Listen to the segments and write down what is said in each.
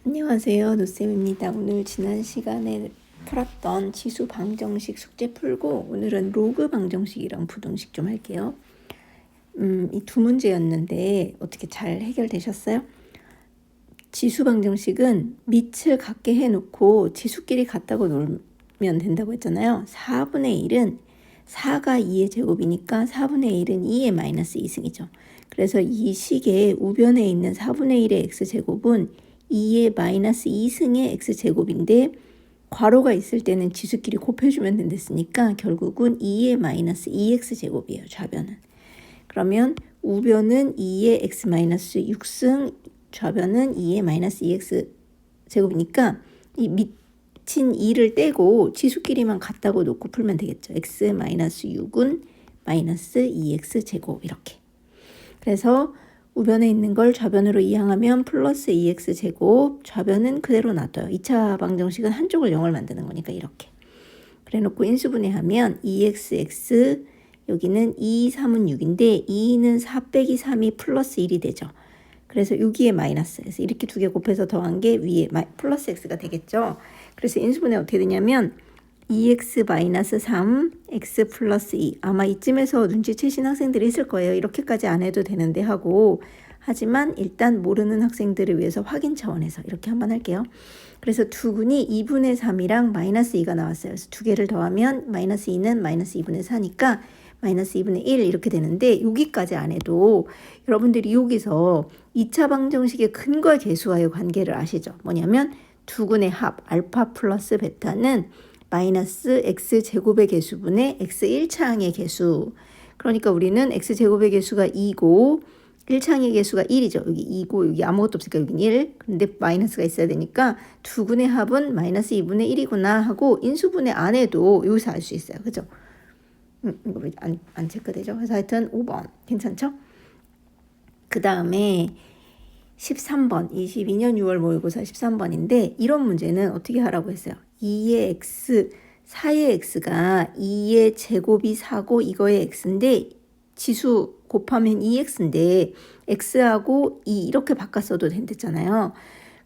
안녕하세요. 노쌤입니다. 오늘 지난 시간에 풀었던 지수 방정식 숙제 풀고 오늘은 로그 방정식이랑 부등식 좀 할게요. 이 두 문제였는데 어떻게 잘 해결되셨어요? 지수 방정식은 밑을 같게 해놓고 지수끼리 같다고 놀면 된다고 했잖아요. 4분의 1은 4가 2의 제곱이니까 4분의 1은 2의 마이너스 2승이죠. 그래서 이 식의 우변에 있는 4분의 1의 x제곱은 2의 마이너스 2승의 x제곱인데 괄호가 있을 때는 지수끼리 곱해주면 된댔으니까 결국은 2의 마이너스 2x제곱이에요. 좌변은. 그러면 우변은 2의 x 마이너스 6승, 좌변은 2의 마이너스 2x제곱이니까 이 밑인 2를 떼고 지수끼리만 같다고 놓고 풀면 되겠죠. x 마이너스 6은 마이너스 2x제곱 이렇게. 그래서 우변에 있는 걸 좌변으로 이항하면 플러스 2x제곱, 좌변은 그대로 놔둬요. 2차 방정식은 한쪽을 0을 만드는 거니까 이렇게. 그래 놓고 인수분해하면 2xx, 여기는 2, 3은 6인데 2는 4 빼기 3이 플러스 1이 되죠. 그래서 6에 마이너스, 그래서 이렇게 두 개 곱해서 더한 게 위에 플러스 x가 되겠죠. 그래서 인수분해 어떻게 되냐면 2x 마이너스 3, x 플러스 2. 아마 이쯤에서 눈치채신 학생들이 있을 거예요. 이렇게까지 안 해도 되는데 하고. 하지만 일단 모르는 학생들을 위해서 확인 차원에서 이렇게 한번 할게요. 그래서 두근이 2분의 3이랑 마이너스 2가 나왔어요. 그래서 두 개를 더하면 마이너스 2는 마이너스 2분의 4니까 마이너스 2분의 1 이렇게 되는데 여기까지 안 해도 여러분들이 여기서 2차 방정식의 근과 계수와의 관계를 아시죠? 뭐냐면 두근의 합 알파 플러스 베타는 마이너스 x제곱의 개수분의 x 1차항의 개수. 그러니까 우리는 x제곱의 개수가 2고 1차항의 개수가 1이죠. 여기 2고 여기 아무것도 없으니까 여기는 1. 근데 마이너스가 있어야 되니까 두근의 합은 마이너스 2분의 1이구나 하고 인수분해 안 해도 여기서 알 수 있어요. 그죠? 이거 안 체크되죠? 그래서 하여튼 5번 괜찮죠? 그 다음에 13번 22년 6월 모의고사 13번인데 이런 문제는 어떻게 하라고 했어요? 2의 x, 4의 x가 2의 제곱이 4고 이거의 x인데 지수 곱하면 2x인데 x하고 2 이렇게 바꿨어도 된댔잖아요.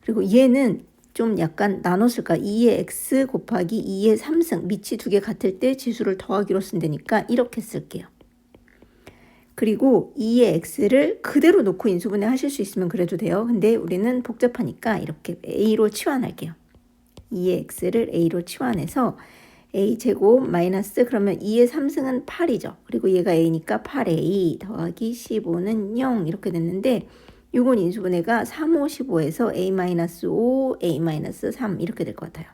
그리고 얘는 좀 약간 나눴을까? 2의 x 곱하기 2의 3승 밑이 두 개 같을 때 지수를 더하기로 쓴다니까 이렇게 쓸게요. 그리고 2의 x를 그대로 놓고 인수분해 하실 수 있으면 그래도 돼요. 근데 우리는 복잡하니까 이렇게 a로 치환할게요. 2의 x를 a로 치환해서 a제곱 마이너스 그러면 2의 3승은 8이죠. 그리고 얘가 a니까 8a 더하기 15는 0 이렇게 됐는데 이건 인수분해가 3, 5, 15에서 a-5, a-3 이렇게 될 것 같아요.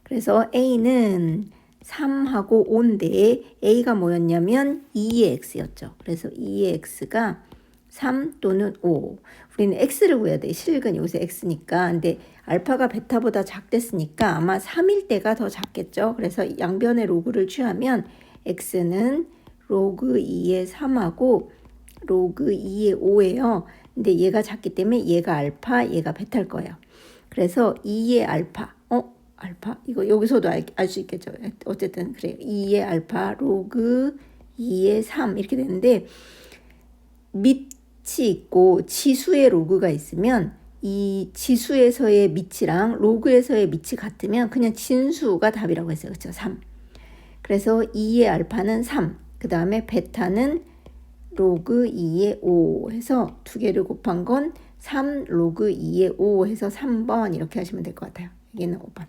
그래서 a는 3하고 5인데 a가 뭐였냐면 2의 x였죠. 그래서 2의 x가 3 또는 5. 우리는 x를 구해야 돼. 실근 여기서 x니까. 근데 알파가 베타보다 작댔으니까 아마 3일 때가 더 작겠죠. 그래서 양변의 로그를 취하면 x는 로그 2의 3하고 로그 2의 5예요. 근데 얘가 작기 때문에 얘가 알파, 얘가 베타일 거예요. 그래서 2의 알파. 알파? 이거 여기서도 알 수 있겠죠. 어쨌든 그래요. 2의 알파 로그 2의 3 이렇게 되는데 밑이 있고 지수의 로그가 있으면 이 지수에서의 밑이랑 로그에서의 밑이 같으면 그냥 진수가 답이라고 했어요. 그렇죠? 3. 그래서 2의 알파는 3. 그 다음에 베타는 로그 2의 5 해서 두 개를 곱한 건 3 로그 2의 5 해서 3번 이렇게 하시면 될 것 같아요. 여기는 5번.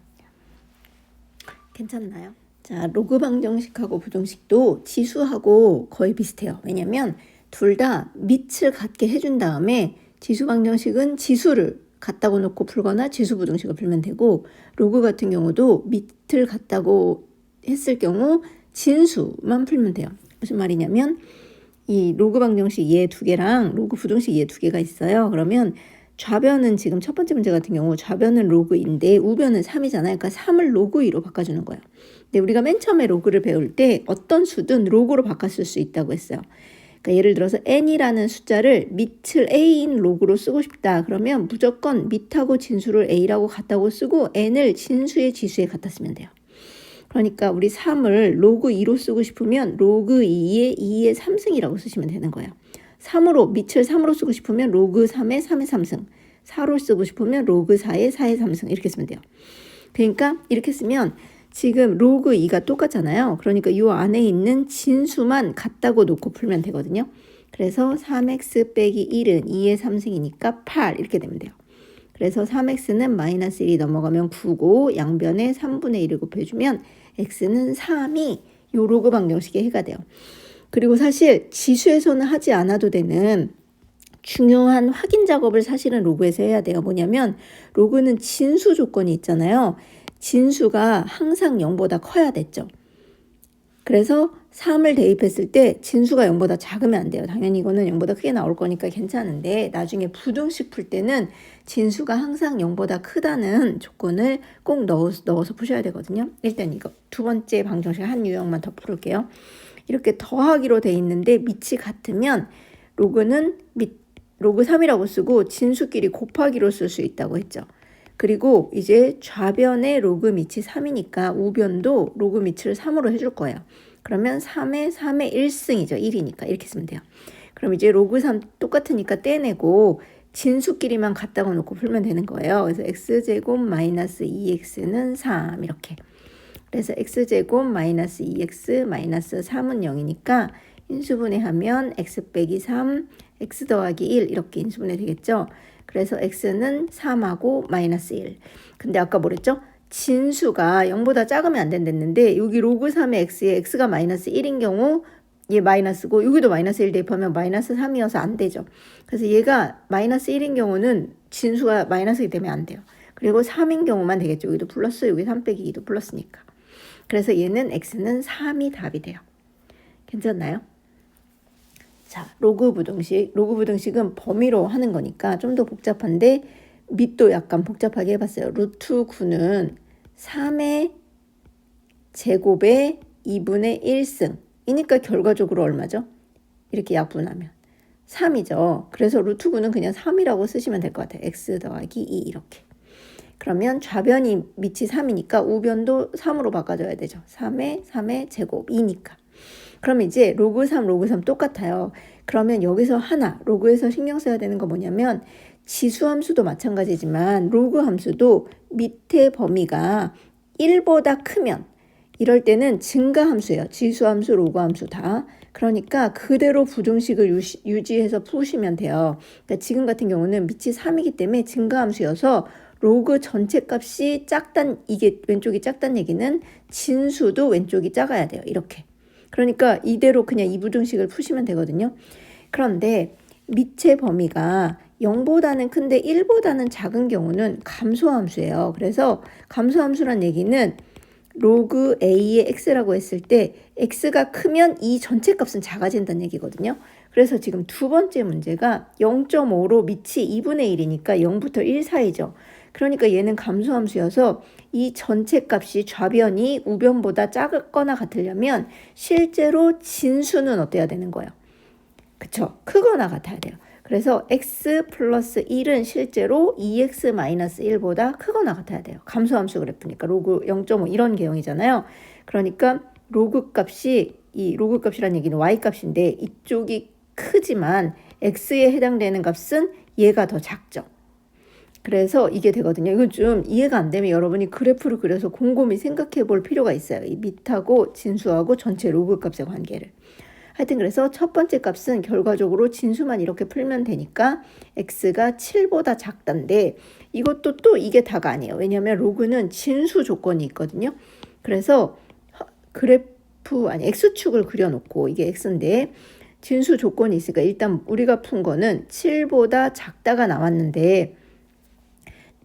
괜찮나요? 자, 로그 방정식하고 부등식도 지수하고 거의 비슷해요. 왜냐면 둘 다 밑을 같게 해준 다음에 지수 방정식은 지수를 같다고 놓고 풀거나 지수 부등식을 풀면 되고 로그 같은 경우도 밑을 같다고 했을 경우 진수만 풀면 돼요. 무슨 말이냐면 이 로그 방정식 얘 두 개랑 로그 부등식 얘 두 개가 있어요. 그러면 좌변은 지금 첫 번째 문제 같은 경우 좌변은 로그인데 우변은 3이잖아요. 그러니까 3을 로그 2로 바꿔주는 거예요. 근데 우리가 맨 처음에 로그를 배울 때 어떤 수든 로그로 바꿨을 수 있다고 했어요. 그러니까 예를 들어서 n이라는 숫자를 밑을 a인 로그로 쓰고 싶다. 그러면 무조건 밑하고 진수를 a라고 같다고 쓰고 n을 진수의 지수에 갖다 쓰면 돼요. 그러니까 우리 3을 로그 2로 쓰고 싶으면 로그 2의 3승이라고 쓰시면 되는 거예요. 3으로 밑을 3으로 쓰고 싶으면 로그 3의 3의 3승. 4로 쓰고 싶으면 로그 4에 4의 3승 이렇게 쓰면 돼요. 그러니까 이렇게 쓰면 지금 로그 2가 똑같잖아요. 그러니까 이 안에 있는 진수만 같다고 놓고 풀면 되거든요. 그래서 3x 빼기 1은 2의 3승이니까 8 이렇게 되면 돼요. 그래서 3x는 마이너스 1이 넘어가면 9고 양변에 3분의 1을 곱해주면 x는 3이 요 로그 방정식의 해가 돼요. 그리고 사실 지수에서는 하지 않아도 되는 중요한 확인 작업을 사실은 로그에서 해야 돼요. 뭐냐면 로그는 진수 조건이 있잖아요. 진수가 항상 0보다 커야 됐죠. 그래서 3을 대입했을 때 진수가 0보다 작으면 안 돼요. 당연히 이거는 0보다 크게 나올 거니까 괜찮은데 나중에 부등식 풀 때는 진수가 항상 0보다 크다는 조건을 꼭 넣어서 푸셔야 되거든요. 일단 이거 두 번째 방정식 한 유형만 더 풀을게요. 이렇게 더하기로 돼 있는데 밑이 같으면 로그는 로그 3이라고 쓰고 진수끼리 곱하기로 쓸 수 있다고 했죠. 그리고 이제 좌변의 로그 밑이 3이니까 우변도 로그 밑을 3으로 해줄 거예요. 그러면 3의 1승이죠. 1이니까 이렇게 쓰면 돼요. 그럼 이제 로그 3 똑같으니까 떼내고 진수끼리만 같다고 놓고 풀면 되는 거예요. 그래서 x제곱 마이너스 2x는 3 이렇게. 그래서 x제곱 마이너스 2x 마이너스 3은 0이니까 인수분해하면 x 빼기 3, x 더하기 1 이렇게 인수분해 되겠죠. 그래서 x는 3하고 마이너스 1. 근데 아까 뭐랬죠? 진수가 0보다 작으면 안 된댔는데 여기 로그 3의 x에 x가 마이너스 1인 경우 얘 마이너스고 여기도 마이너스 1 대입하면 마이너스 3이어서 안 되죠. 그래서 얘가 마이너스 1인 경우는 진수가 마이너스이 되면 안 돼요. 그리고 3인 경우만 되겠죠. 여기도 플러스 여기 3 빼기 2도 플러스니까. 그래서 얘는 x는 3이 답이 돼요. 괜찮나요? 자, 로그 부등식. 로그 부등식은 범위로 하는 거니까 좀 더 복잡한데 밑도 약간 복잡하게 해봤어요. 루트 9는 3의 제곱의 2분의 1승 이니까 결과적으로 얼마죠? 이렇게 약분하면 3이죠. 그래서 루트 9는 그냥 3이라고 쓰시면 될 것 같아요. x 더하기 2 이렇게. 그러면 좌변이 밑이 3이니까 우변도 3으로 바꿔줘야 되죠. 3의 제곱 2니까. 그럼 이제 로그 3 똑같아요. 그러면 여기서 하나, 로그에서 신경 써야 되는 거 뭐냐면 지수함수도 마찬가지지만 로그 함수도 밑에 범위가 1보다 크면 이럴 때는 증가함수예요. 지수함수, 로그함수 다. 그러니까 그대로 부등식을 유지해서 푸시면 돼요. 그러니까 지금 같은 경우는 밑이 3이기 때문에 증가함수여서 로그 전체 값이 이게 왼쪽이 작다는 얘기는 진수도 왼쪽이 작아야 돼요. 이렇게. 그러니까 이대로 그냥 이 부등식을 푸시면 되거든요. 그런데 밑의 범위가 0보다는 큰데 1보다는 작은 경우는 감소함수예요. 그래서 감소함수란 얘기는 로그 a의 x라고 했을 때 x가 크면 이 전체 값은 작아진다는 얘기거든요. 그래서 지금 두 번째 문제가 0.5로 밑이 2분의 1이니까 0부터 1 사이죠. 그러니까 얘는 감소함수여서 이 전체 값이 좌변이 우변보다 작거나 같으려면 실제로 진수는 어때야 되는 거예요? 그쵸? 크거나 같아야 돼요. 그래서 x 플러스 1은 실제로 2x 마이너스 1보다 크거나 같아야 돼요. 감소함수 그래프니까 로그 0.5 이런 개형이잖아요. 그러니까 로그 값이 이 로그 값이라는 얘기는 y 값인데 이쪽이 크지만 x에 해당되는 값은 얘가 더 작죠. 그래서 이게 되거든요. 이건 좀 이해가 안 되면 여러분이 그래프를 그려서 곰곰이 생각해 볼 필요가 있어요. 이 밑하고 진수하고 전체 로그 값의 관계를. 하여튼 그래서 첫 번째 값은 결과적으로 진수만 이렇게 풀면 되니까 x가 7보다 작단데 이것도 또 이게 다가 아니에요. 왜냐하면 로그는 진수 조건이 있거든요. 그래서 x축을 그려놓고 이게 x인데 진수 조건이 있으니까 일단 우리가 푼 거는 7보다 작다가 나왔는데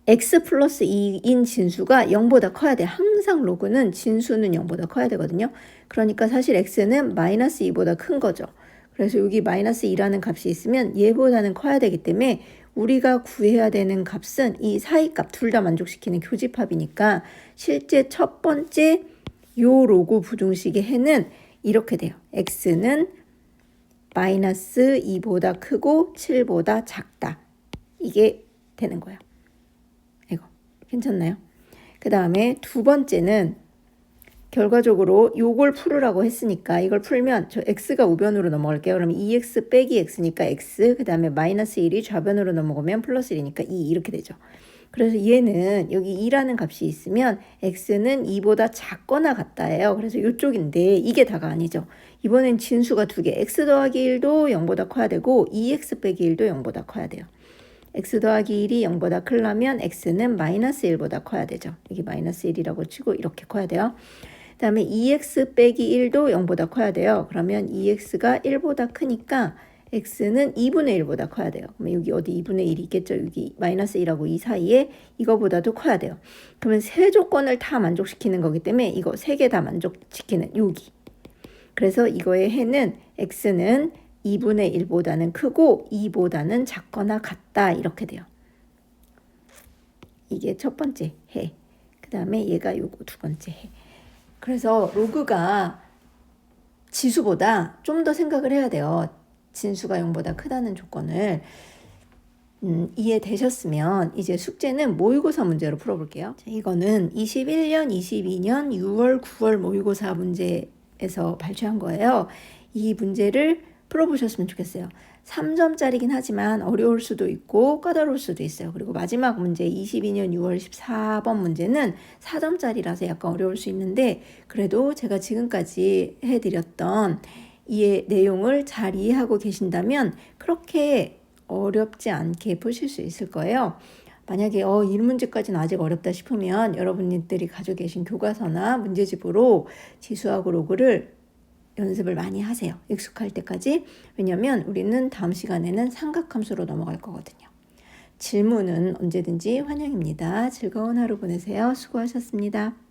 x 플러스 2인 진수가 0보다 커야 돼. 항상 로그는 진수는 0보다 커야 되거든요. 그러니까 사실 x는 마이너스 2보다 큰 거죠. 그래서 여기 마이너스 2라는 값이 있으면 얘보다는 커야 되기 때문에 우리가 구해야 되는 값은 이 사이 값 둘 다 만족시키는 교집합이니까 실제 첫 번째 요 로그 부등식의 해는 이렇게 돼요. x는 마이너스 2보다 크고 7보다 작다. 이게 되는 거예요. 이거 괜찮나요? 그 다음에 두 번째는 결과적으로 요걸 풀으라고 했으니까 이걸 풀면 저 x가 우변으로 넘어갈게요. 그럼 2x 빼기 x니까 x, 그 다음에 마이너스 1이 좌변으로 넘어가면 플러스 1이니까 2 이렇게 되죠. 그래서 얘는 여기 2라는 값이 있으면 x는 2보다 작거나 같다예요. 그래서 이쪽인데 이게 다가 아니죠. 이번엔 진수가 두 개, x 더하기 1도 0보다 커야 되고 2x 빼기 1도 0보다 커야 돼요. x 더하기 1이 0보다 크려면 x는 마이너스 1보다 커야 되죠. 여기 마이너스 1이라고 치고 이렇게 커야 돼요. 그 다음에 2x 빼기 1도 0보다 커야 돼요. 그러면 2x가 1보다 크니까 x는 2분의 1보다 커야 돼요. 그러면 여기 어디 2분의 1이 있겠죠. 여기 마이너스 1하고 2 사이에 이거보다도 커야 돼요. 그러면 세 조건을 다 만족시키는 거기 때문에 이거 세 개 다 만족시키는 여기. 그래서 이거의 해는 x는 2분의 1보다는 크고 2보다는 작거나 같다 이렇게 돼요. 이게 첫 번째 해. 그 다음에 얘가 요거 두 번째 해. 그래서 로그가 지수보다 좀 더 생각을 해야 돼요. 진수가 0보다 크다는 조건을 이해되셨으면 이제 숙제는 모의고사 문제로 풀어볼게요. 자, 이거는 21년, 22년 6월, 9월 모의고사 문제에서 발췌한 거예요. 이 문제를 풀어보셨으면 좋겠어요. 3점짜리긴 하지만 어려울 수도 있고 까다로울 수도 있어요. 그리고 마지막 문제 22년 6월 14번 문제는 4점짜리라서 약간 어려울 수 있는데 그래도 제가 지금까지 해드렸던 이 내용을 잘 이해하고 계신다면 그렇게 어렵지 않게 푸실 수 있을 거예요. 만약에 1문제까지는 아직 어렵다 싶으면 여러분들이 가지고 계신 교과서나 문제집으로 지수하고 로그를 연습을 많이 하세요. 익숙할 때까지. 왜냐면 우리는 다음 시간에는 삼각함수로 넘어갈 거거든요. 질문은 언제든지 환영입니다. 즐거운 하루 보내세요. 수고하셨습니다.